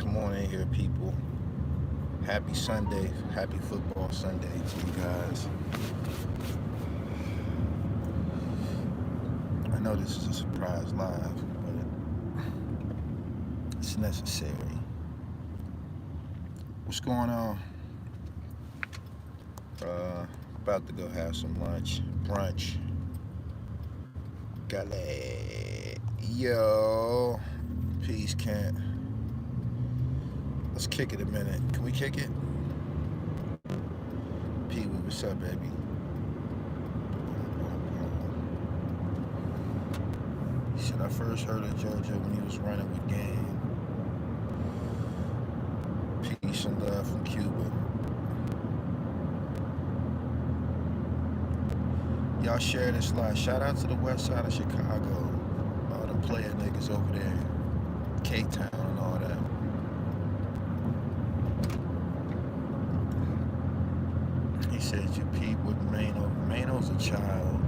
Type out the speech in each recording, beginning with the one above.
Come on in here, people. Happy Sunday. Happy football Sunday to you guys. I know this is a surprise live, but it's necessary. What's going on? About to go have some lunch. Brunch. Gully. Yo. Peace, Kent. Let's kick it a minute. Can we kick it? Pee Wee, what's up, baby? He said, I first heard of JoJo when he was running with Gang. Peace and love from Cuba. Y'all share this live. Shout out to the west side of Chicago. All the player niggas over there. K-Town and all that. He said you peep with Mano. Mano's a child.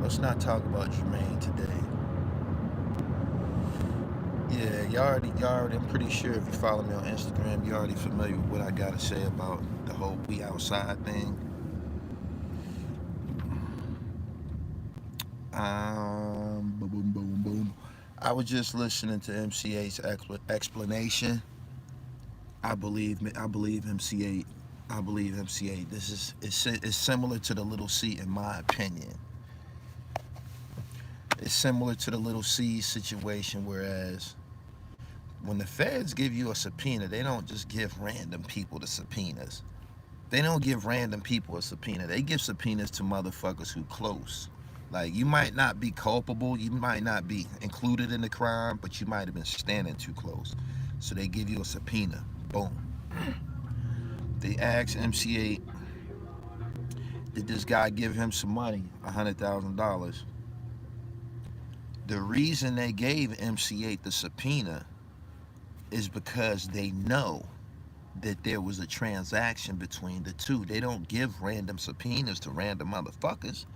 Let's not talk about Jermaine today. Yeah, y'all already, I'm pretty sure if you follow me on Instagram, you're already familiar with what I gotta say about the whole we outside thing. Boom, boom, boom. I was just listening to MC Eiht's explanation. I believe MC Eiht. I believe MC Eiht. It's similar to the Little C in my opinion. It's similar to the Little C situation, whereas when the feds give you a subpoena, they don't just give random people the subpoenas. They don't give random people a subpoena. They give subpoenas to motherfuckers who close. Like, you might not be culpable, you might not be included in the crime, but you might have been standing too close. So they give you a subpoena. Boom. They asked MC Eiht, did this guy give him some money, $100,000? The reason they gave MC Eiht the subpoena is because they know that there was a transaction between the two. They don't give random subpoenas to random motherfuckers.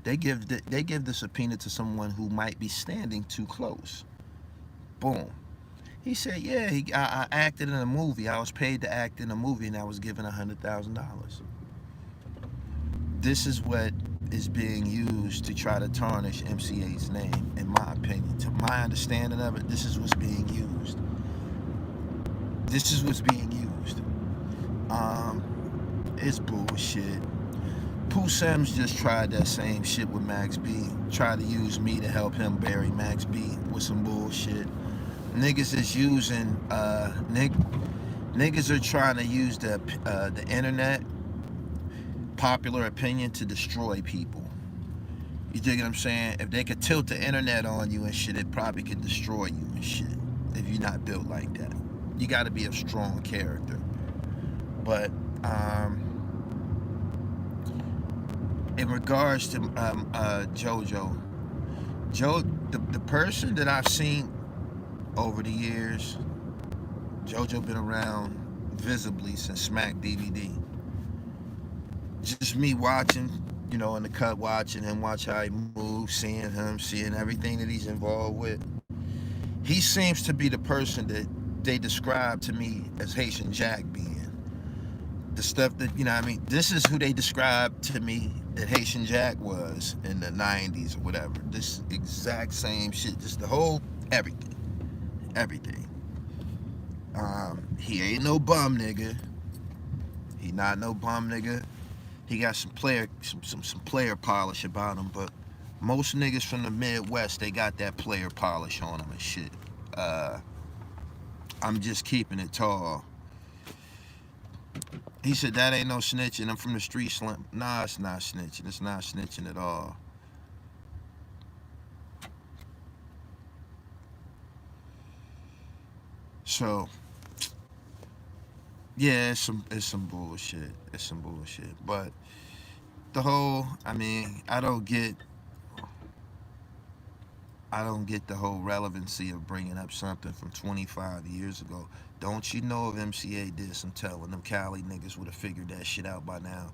They give the subpoena to someone who might be standing too close. Boom. He said, yeah, I acted in a movie. I was paid to act in a movie, and I was given $100,000. This is what is being used to try to tarnish MC Eiht's name, in my opinion. To my understanding of it, this is what's being used. This is what's being used. It's bullshit. Pooh Sims just tried that same shit with Max B. Tried to use me to help him bury Max B with some bullshit. Niggas is using, niggas are trying to use the internet, popular opinion, to destroy people. You dig what I'm saying? If they could tilt the internet on you and shit, it probably could destroy you and shit. If you're not built like that. You gotta be a strong character. But, in regards to JoJo, the person that I've seen over the years, JoJo been around visibly since Smack DVD. Just me watching, in the cut, watching him, watch how he moves, seeing him, seeing everything that he's involved with. He seems to be the person that they describe to me as Haitian Jack being. The stuff that, this is who they described to me that Haitian Jack was in the 90s or whatever. This exact same shit, just the whole, everything. He ain't no bum nigga. He not no bum nigga. He got some player polish about him, but most niggas from the Midwest, they got that player polish on them and shit. I'm just keeping it tall. He said, that ain't no snitching. I'm from the street slim. Nah, it's not snitching. It's not snitching at all. So, yeah, it's some bullshit. It's some bullshit. But the whole, I don't get the whole relevancy of bringing up something from 25 years ago. Don't you know if MC Eiht did some telling? Them Cali niggas would have figured that shit out by now.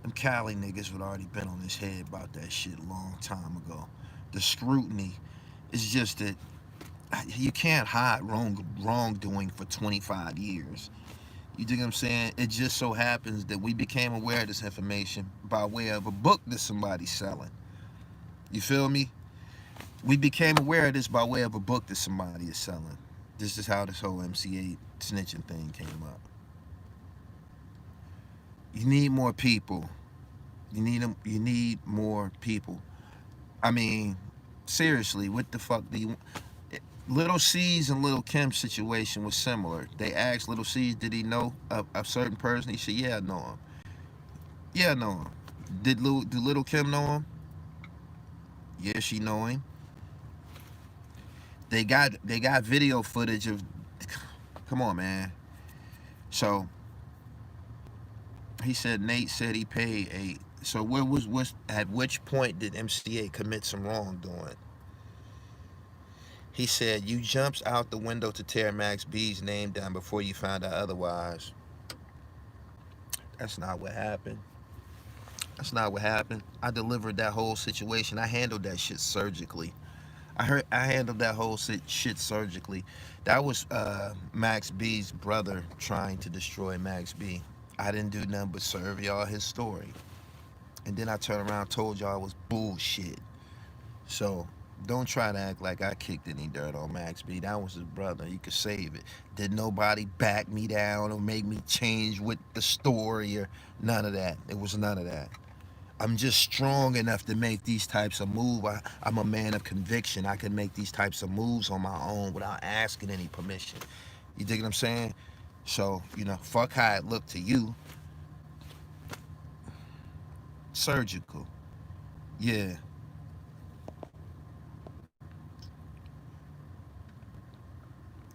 Them Cali niggas would already been on his head about that shit a long time ago. The scrutiny is just that You can't hide wrongdoing for 25 years. You dig what I'm saying? It just so happens that we became aware of this information by way of a book that somebody's selling. You feel me? We became aware of this by way of a book that somebody is selling. This is how this whole MC Eiht snitching thing came up. You need more people. You need them. You need more people. I mean, seriously, what the fuck do you? Little C's and Little Kim's situation was similar. They asked Little C's, did he know a certain person? He said, yeah, I know him. Yeah, I know him. Do Little Kim know him? Yeah, she know him. They got video footage of. Come on, man. So he said Nate said he paid a. So where was at which point did MC Eiht commit some wrongdoing? He said you jumps out the window to tear Max B's name down before you found out otherwise. That's not what happened. That's not what happened. I delivered that whole situation. I handled that shit surgically. I handled that whole shit surgically. That was Max B's brother trying to destroy Max B. I didn't do nothing but serve y'all his story. And then I turned around and told y'all it was bullshit. So don't try to act like I kicked any dirt on Max B. That was his brother. You could save it. Did nobody back me down or make me change with the story or none of that. It was none of that. I'm just strong enough to make these types of moves. I'm a man of conviction. I can make these types of moves on my own without asking any permission. You dig what I'm saying? So, fuck how it looked to you. Surgical. Yeah.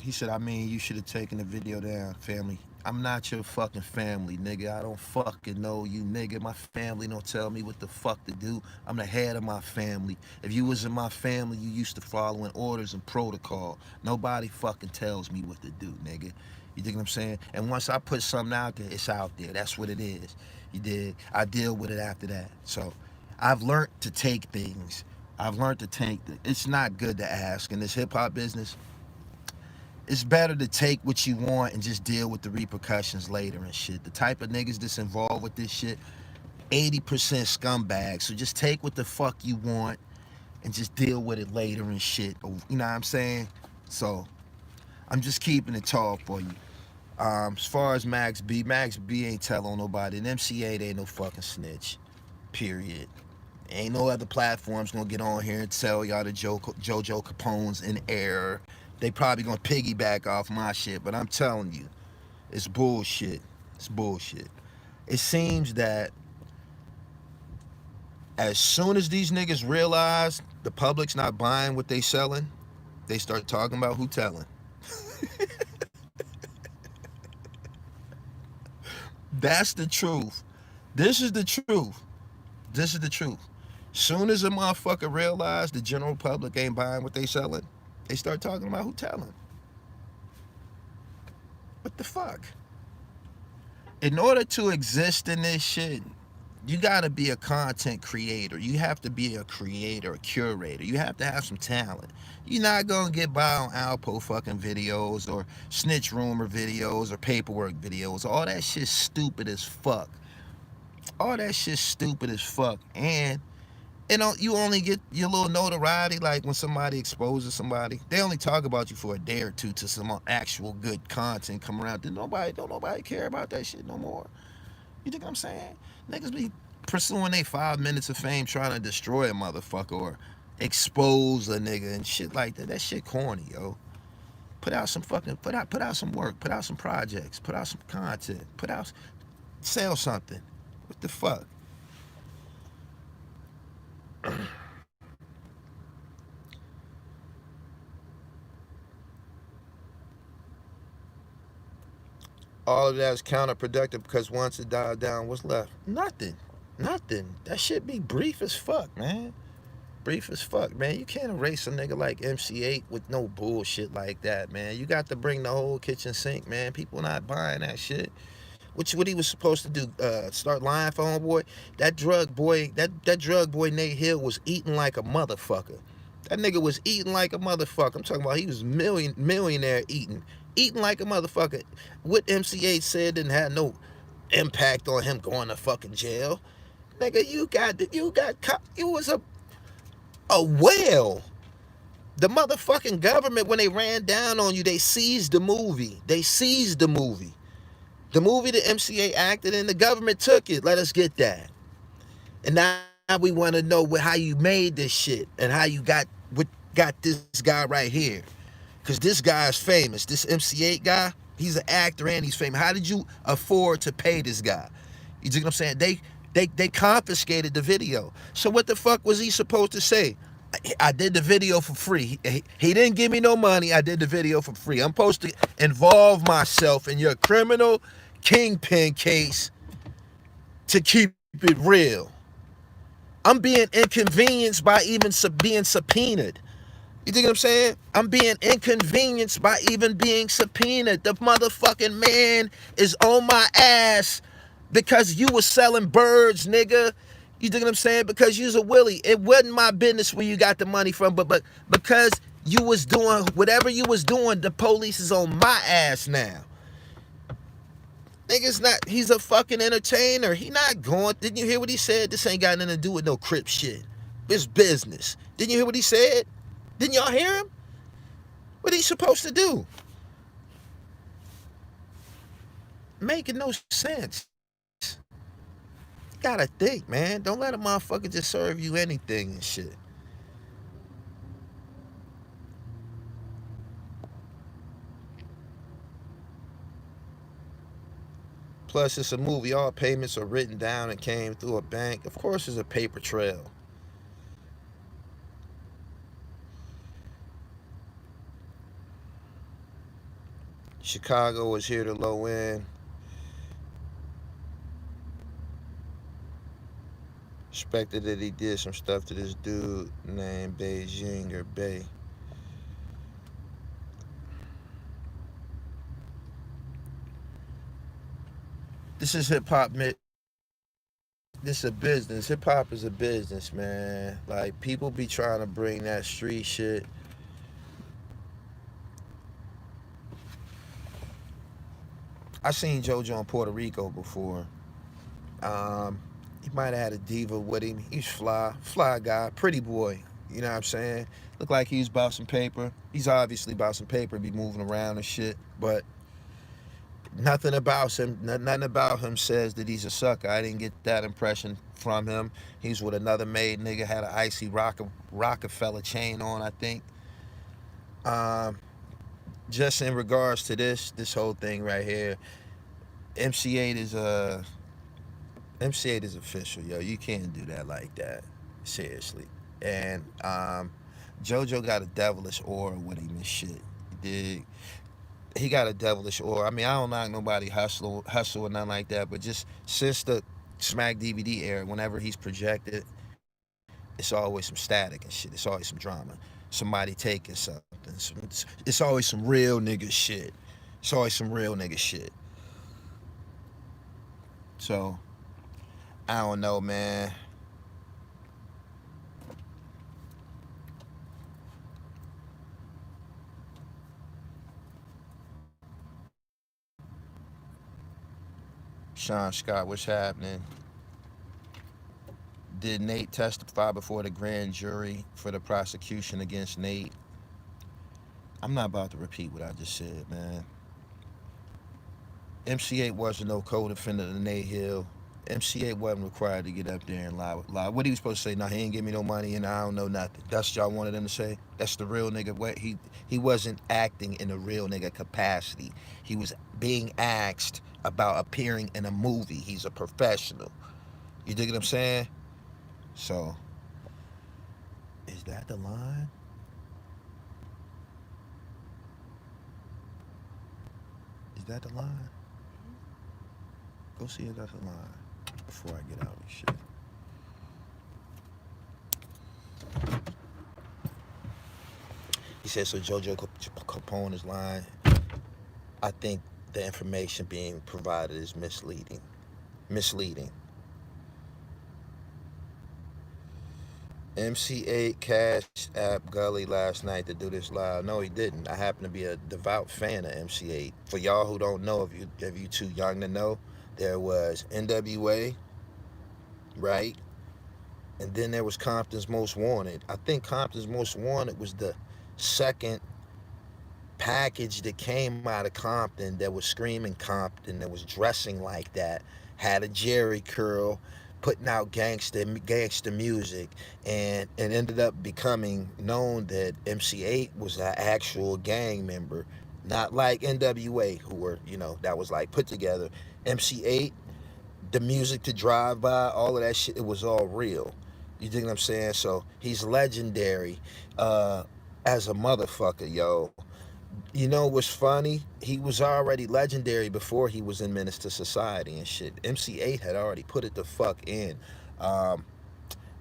He said, I mean, you should have taken the video down, family. I'm not your fucking family, nigga. I don't fucking know you, nigga. My family don't tell me what the fuck to do. I'm the head of my family. If you was in my family, you used to following orders and protocol. Nobody fucking tells me what to do, nigga. You dig what I'm saying? And once I put something out there, it's out there. That's what it is. You dig? I deal with it after that. So I've learned to take things. I've learned to take it. It's not good to ask in this hip hop business. It's better to take what you want and just deal with the repercussions later and shit. The type of niggas that's involved with this shit, 80% scumbags. So just take what the fuck you want and just deal with it later and shit. You know what I'm saying? So I'm just keeping it tall for you. As far as Max B ain't tell on nobody. And MC Eiht ain't no fucking snitch. Period. Ain't no other platforms gonna get on here and tell y'all the JoJo Capone's in error. They probably gonna piggyback off my shit, but I'm telling you, it's bullshit. It's bullshit. It seems that as soon as these niggas realize the public's not buying what they selling, they start talking about who telling. That's the truth. This is the truth. This is the truth. Soon as a motherfucker realize the general public ain't buying what they selling, they start talking about who telling. What the fuck? In order to exist in this shit, you gotta be a content creator. You have to be a creator, a curator. You have to have some talent. You're not gonna get by on Alpo fucking videos or snitch rumor videos or paperwork videos. All that shit's stupid as fuck. All that shit's stupid as fuck. And you only get your little notoriety like when somebody exposes somebody. They only talk about you for a day or two till some actual good content come around. Don't nobody care about that shit no more. You think I'm saying? Niggas be pursuing they 5 minutes of fame trying to destroy a motherfucker or expose a nigga and shit like that. That shit corny, yo. Put out some work, put out some projects, put out some content, sell something. What the fuck? All of that is counterproductive because once it died down, what's left? Nothing. That shit be brief as fuck, man. Brief as fuck, man. You can't erase a nigga like MC Eiht with no bullshit like that, man. You got to bring the whole kitchen sink, man. People not buying that shit. What he was supposed to do? Start lying for homeboy? That drug boy Nate Hill was eating like a motherfucker. That nigga was eating like a motherfucker. I'm talking about he was millionaire eating like a motherfucker. What MC Eiht said didn't have no impact on him going to fucking jail. Nigga, you was a whale. The motherfucking government, when they ran down on you, they seized the movie. The movie that MC Eiht acted in, the government took it. Let us get that. And now we want to know how you made this shit and how you got this guy right here. Because this guy is famous. This MC Eiht guy, he's an actor and he's famous. How did you afford to pay this guy? You see what I'm saying? They confiscated the video. So what the fuck was he supposed to say? I did the video for free. He didn't give me no money. I did the video for free. I'm supposed to involve myself in your criminal kingpin case to keep it real. I'm being inconvenienced by even being subpoenaed. You think what I'm saying? I'm being inconvenienced by even being subpoenaed. The motherfucking man is on my ass because you was selling birds, nigga. You think what I'm saying? Because you's a willy. It wasn't my business where you got the money from, but because you was doing whatever you was doing, the police is on my ass now. Nigga's not, he's a fucking entertainer. He not going, didn't you hear what he said? This ain't got nothing to do with no Crip shit. It's business. Didn't you hear what he said? Didn't y'all hear him? What he supposed to do? Making no sense. Gotta think, man. Don't let a motherfucker just serve you anything and shit. Plus, it's a movie. All payments are written down and came through a bank. Of course, there's a paper trail. Chicago was here to low end. Suspected that he did some stuff to this dude named Beijing or Bay. This is hip hop. This is a business. Hip hop is a business, man. Like, people be trying to bring that street shit. I seen JoJo in Puerto Rico before. He might have had a diva with him. He's fly guy, pretty boy. You know what I'm saying? Look like he's about some paper. He's obviously about some paper, be moving around and shit. But nothing about him says that he's a sucker. I didn't get that impression from him. He's with another maid nigga, had an icy Rockefeller chain on, I think. Just in regards to this whole thing right here, MC Eiht is official, yo. You can't do that like that, seriously. And JoJo got a devilish aura with him and shit. He got a devilish aura. I mean, I don't knock nobody hustle or nothing like that, but just since the Smack DVD era, whenever he's projected, it's always some static and shit. It's always some drama. Somebody taking something. It's always some real nigga shit. So, I don't know, man. Sean Scott, what's happening? Did Nate testify before the grand jury for the prosecution against Nate? I'm not about to repeat what I just said, man. MC Eiht wasn't no co-defendant of Nate Hill. MC Eiht wasn't required to get up there and lie. What he was supposed to say? No, he ain't give me no money and I don't know nothing. That's what y'all wanted him to say? That's the real nigga. What he wasn't acting in a real nigga capacity. He was being asked about appearing in a movie. He's a professional. You dig what I'm saying? So, is that the line? Is that the line? Go see if that's the line before I get out of shit. He said, so JoJo Capone is lying. I think the information being provided is misleading. MC Eiht cashed App Gully last night to do this live. No, he didn't. I happen to be a devout fan of MC Eiht. For y'all who don't know, if you too young to know, there was NWA, right? And then there was Compton's Most Wanted. I think Compton's Most Wanted was the second package that came out of Compton that was screaming Compton, that was dressing like that, had a Jerry curl, putting out gangster music, and it ended up becoming known that MC Eiht was an actual gang member, not like NWA, who were, that was like put together. MC Eiht, the music to drive by, all of that shit, it was all real. You dig what I'm saying? So he's legendary as a motherfucker, yo. You know what's funny? He was already legendary before he was in Menace to Society and shit. MC Eiht had already put it the fuck in. Um,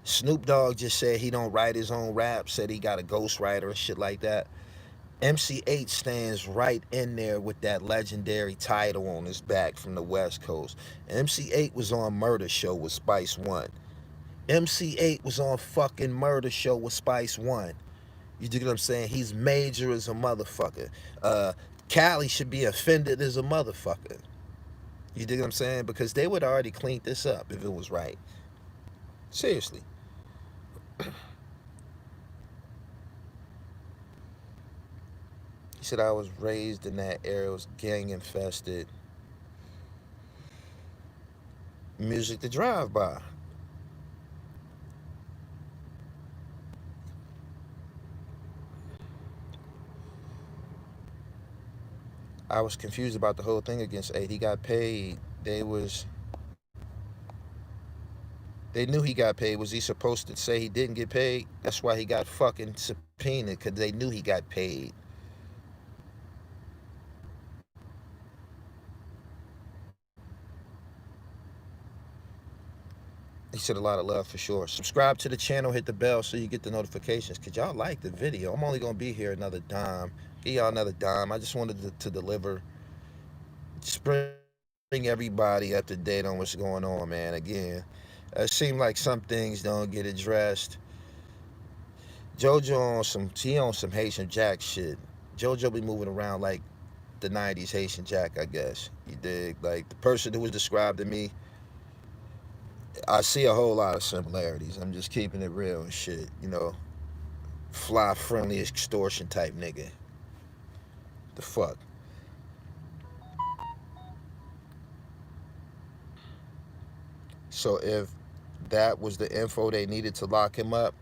Snoop Dogg just said he don't write his own rap, said he got a ghostwriter and shit like that. MC Eiht stands right in there with that legendary title on his back from the West Coast. MC Eiht was on Murder Show with Spice One. MC Eiht was on fucking Murder Show with Spice One. You dig what I'm saying? He's major as a motherfucker. Cali should be offended as a motherfucker. You dig what I'm saying? Because they would already clean this up if it was right. Seriously. He said I was raised in that area, it was gang infested. Music to drive by. I was confused about the whole thing against Eiht. He got paid. They knew he got paid. Was he supposed to say he didn't get paid? That's why he got fucking subpoenaed, because they knew he got paid. He said a lot of love for sure. Subscribe to the channel, hit the bell so you get the notifications. Cause y'all like the video. I'm only gonna be here another dime. Give y'all another dime. I just wanted to deliver, just bring everybody up to date on what's going on, man. Again, it seems like some things don't get addressed. JoJo on some Haitian Jack shit. JoJo be moving around like the 90s Haitian Jack, I guess. You dig? Like the person who was described to me, I see a whole lot of similarities. I'm just keeping it real and shit. Fly friendly extortion type nigga. The fuck? So if that was the info they needed to lock him up,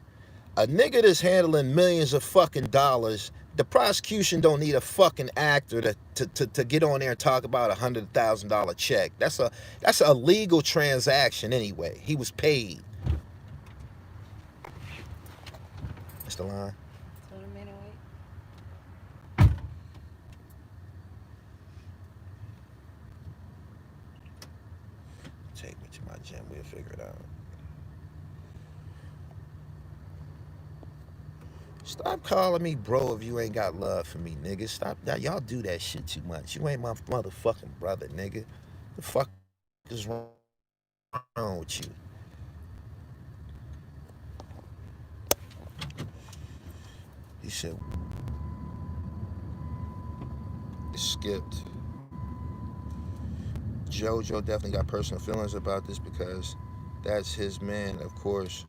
a nigga that's handling millions of fucking dollars, the prosecution don't need a fucking actor to get on there and talk about $100,000 check. That's a legal transaction anyway. He was paid. That's the line. Take me to my gym. We'll figure it out. Stop calling me bro if you ain't got love for me, nigga. Stop that. Y'all do that shit too much. You ain't my motherfucking brother, nigga. The fuck is wrong with you? He said, it skipped. JoJo definitely got personal feelings about this because that's his man, of course.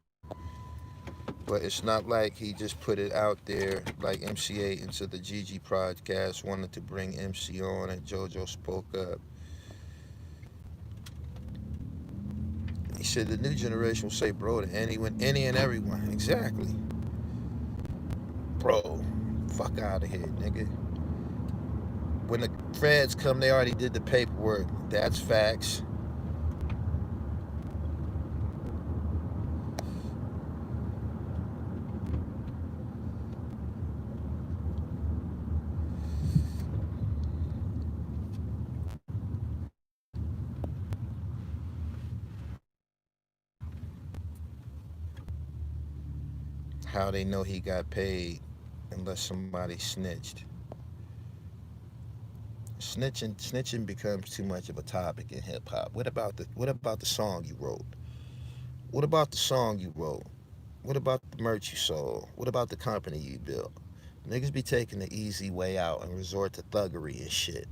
But it's not like he just put it out there like MC Eiht into the GG podcast, wanted to bring MC on, and JoJo spoke up. He said the new generation will say bro to anyone, any and everyone. Exactly. Bro, fuck out of here, nigga. When the feds come, they already did the paperwork. That's facts. How they know he got paid unless somebody snitched. Snitching becomes too much of a topic in hip hop. What about the song you wrote? What about the song you wrote? What about the merch you sold? What about the company you built? Niggas be taking the easy way out and resort to thuggery and shit.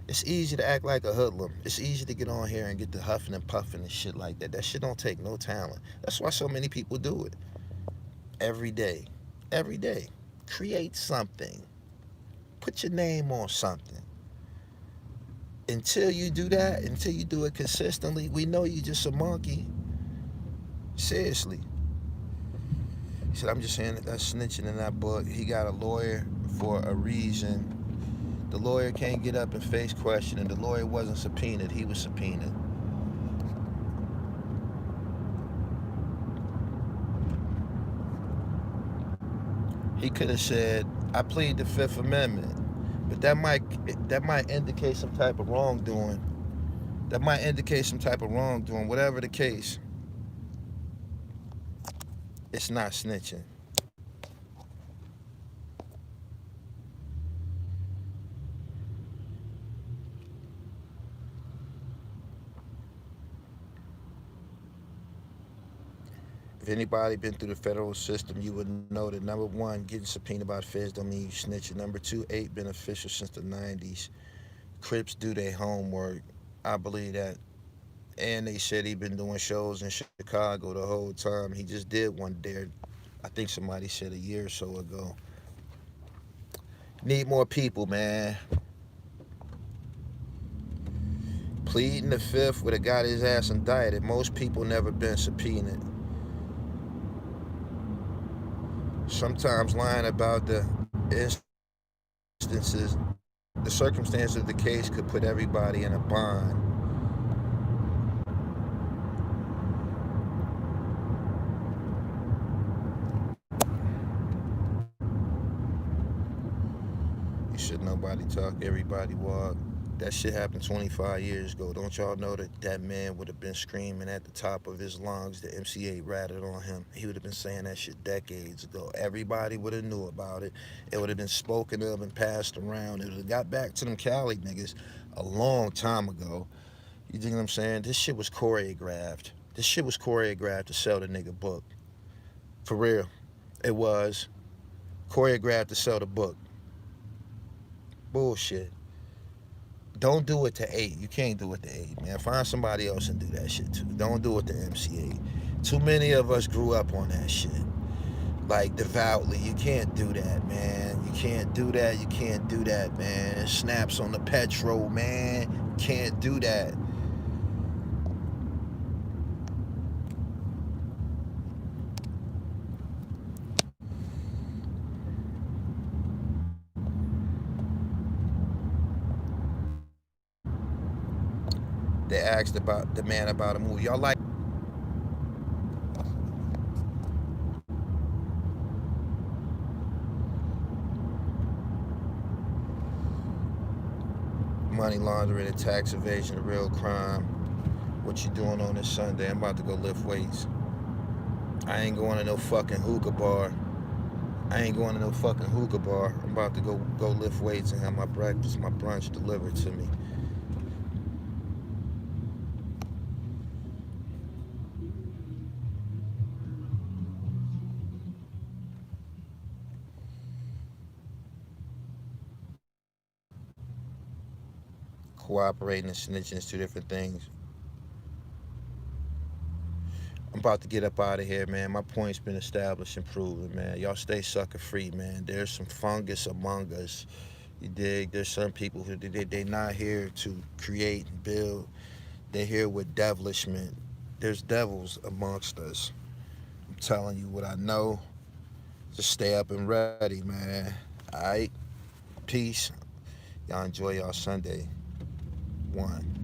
It's easy to act like a hoodlum. It's easy to get on here and get the huffing and puffing and shit like that. That shit don't take no talent. That's why so many people do it. Every day. Every day. Create something. Put your name on something. Until you do that, until you do it consistently, we know you just a monkey. Seriously. He said, I'm just saying that that's snitching in that book. He got a lawyer for a reason. The lawyer can't get up and face questioning. The lawyer wasn't subpoenaed. He was subpoenaed. He could have said, I plead the Fifth Amendment. But that might indicate some type of wrongdoing. That might indicate some type of wrongdoing. Whatever the case, it's not snitching. If anybody been through the federal system, you would know that number one, getting subpoenaed by the feds don't mean you snitching. Number two, Eiht been official since the 90s. Crips do their homework. I believe that. And they said he been doing shows in Chicago the whole time. He just did one there, I think somebody said a year or so ago. Need more people, man. Pleading the Fifth would have got his ass indicted. Most people never been subpoenaed. Sometimes lying about the instances, the circumstance of the case could put everybody in a bind. You should nobody talk, everybody walk. That shit happened 25 years ago. Don't y'all know that that man would have been screaming at the top of his lungs that MC Eiht ratted on him? He would have been saying that shit decades ago. Everybody would have knew about it. It would have been spoken of and passed around. It would have got back to them Cali niggas a long time ago. You think what I'm saying? This shit was choreographed. This shit was choreographed to sell the nigga book. For real. It was choreographed to sell the book. Bullshit. Don't do it to Eiht. You can't do it to Eiht, man. Find somebody else and do that shit too. Don't do it to MC Eiht. Too many of us grew up on that shit. Like devoutly. You can't do that, man. You can't do that. You can't do that, man. It snaps on the petrol, man. You can't do that. They asked about the man about a movie. Y'all like money laundering and tax evasion, a real crime. What you doing on this Sunday? I'm about to go lift weights. I ain't going to no fucking hookah bar. I ain't going to no fucking hookah bar. I'm about to go lift weights and have my breakfast, my brunch delivered to me. Cooperating and snitching is two different things. I'm about to get up out of here, man. My point's been established and proven, man. Y'all stay sucker free, man. There's some fungus among us. You dig? There's some people who they not here to create and build. They're here with devilishment. There's devils amongst us. I'm telling you what I know. Just stay up and ready, man. All right? Peace. Y'all enjoy y'all Sunday. One.